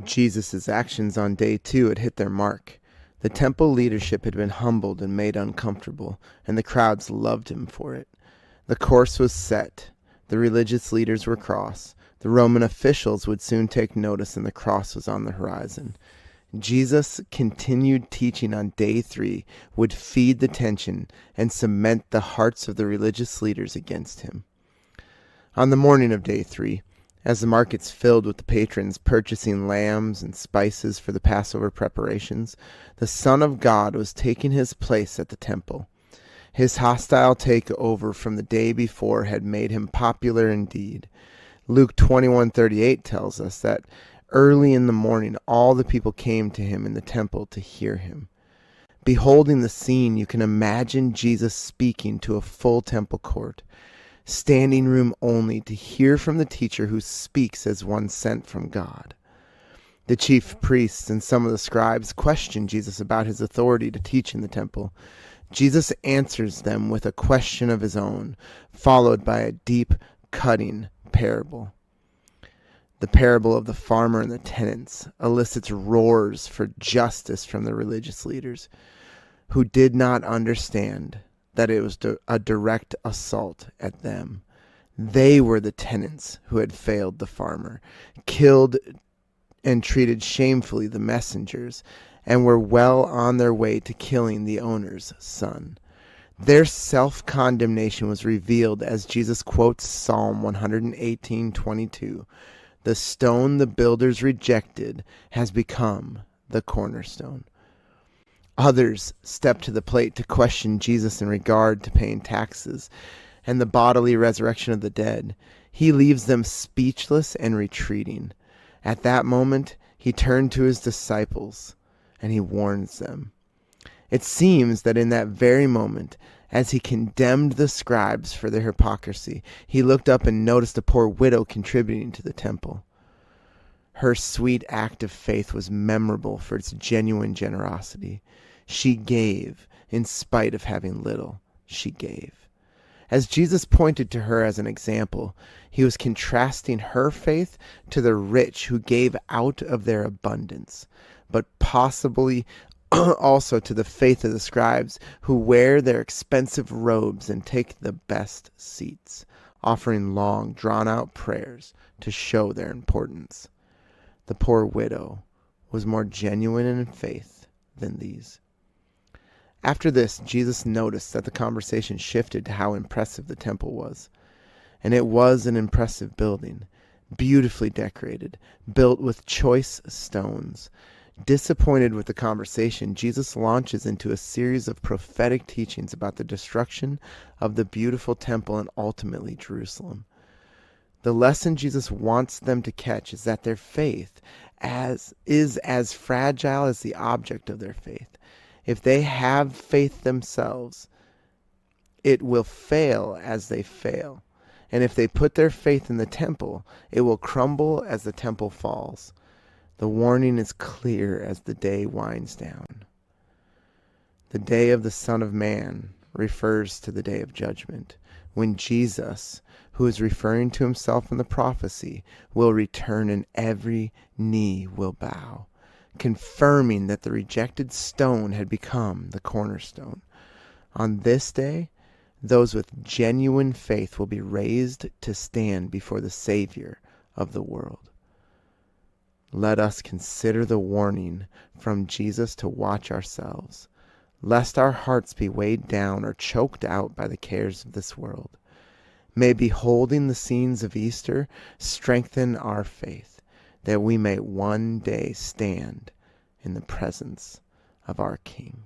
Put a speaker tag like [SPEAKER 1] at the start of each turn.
[SPEAKER 1] Jesus' actions on day 2 had hit their mark. The temple leadership had been humbled and made uncomfortable, and the crowds loved him for it. The course was set. The religious leaders were cross. The Roman officials would soon take notice, and the cross was on the horizon. Jesus' continued teaching on day 3 would feed the tension and cement the hearts of the religious leaders against him. On the morning of day 3, as the markets filled with the patrons purchasing lambs and spices for the Passover preparations, the Son of God was taking his place at the temple. His hostile takeover from the day before had made him popular indeed. Luke 21:38 tells us that early in the morning all the people came to him in the temple to hear him. Beholding the scene, you can imagine Jesus speaking to a full temple court, standing room only to hear from the teacher who speaks as one sent from God. The chief priests and some of the scribes question Jesus about his authority to teach in the temple. Jesus answers them with a question of his own, followed by a deep, cutting parable. The parable of the farmer and the tenants elicits roars for justice from the religious leaders, who did not understand that it was a direct assault at them. They were the tenants who had failed the farmer, killed and treated shamefully the messengers, and were well on their way to killing the owner's son. Their self-condemnation was revealed as Jesus quotes Psalm 118:22. The stone the builders rejected has become the cornerstone. Others step to the plate to question Jesus in regard to paying taxes and the bodily resurrection of the dead. He leaves them speechless and retreating. At that moment, he turned to his disciples and he warns them. It seems that in that very moment, as he condemned the scribes for their hypocrisy, he looked up and noticed a poor widow contributing to the temple. Her sweet act of faith was memorable for its genuine generosity. She gave, in spite of having little. She gave. As Jesus pointed to her as an example, he was contrasting her faith to the rich who gave out of their abundance, but possibly also to the faith of the scribes who wear their expensive robes and take the best seats, offering long, drawn-out prayers to show their importance. The poor widow was more genuine in faith than these. After this, Jesus noticed that the conversation shifted to how impressive the temple was. And it was an impressive building, beautifully decorated, built with choice stones. Disappointed with the conversation, Jesus launches into a series of prophetic teachings about the destruction of the beautiful temple and ultimately Jerusalem. The lesson Jesus wants them to catch is that their faith is as fragile as the object of their faith. If they have faith themselves, it will fail as they fail. And if they put their faith in the temple, it will crumble as the temple falls. The warning is clear as the day winds down. The day of the Son of Man refers to the day of judgment, when Jesus, who is referring to himself in the prophecy, will return and every knee will bow, confirming that the rejected stone had become the cornerstone. On this day, those with genuine faith will be raised to stand before the Savior of the world. Let us consider the warning from Jesus to watch ourselves, lest our hearts be weighed down or choked out by the cares of this world. May beholding the scenes of Easter strengthen our faith, that we may one day stand in the presence of our King.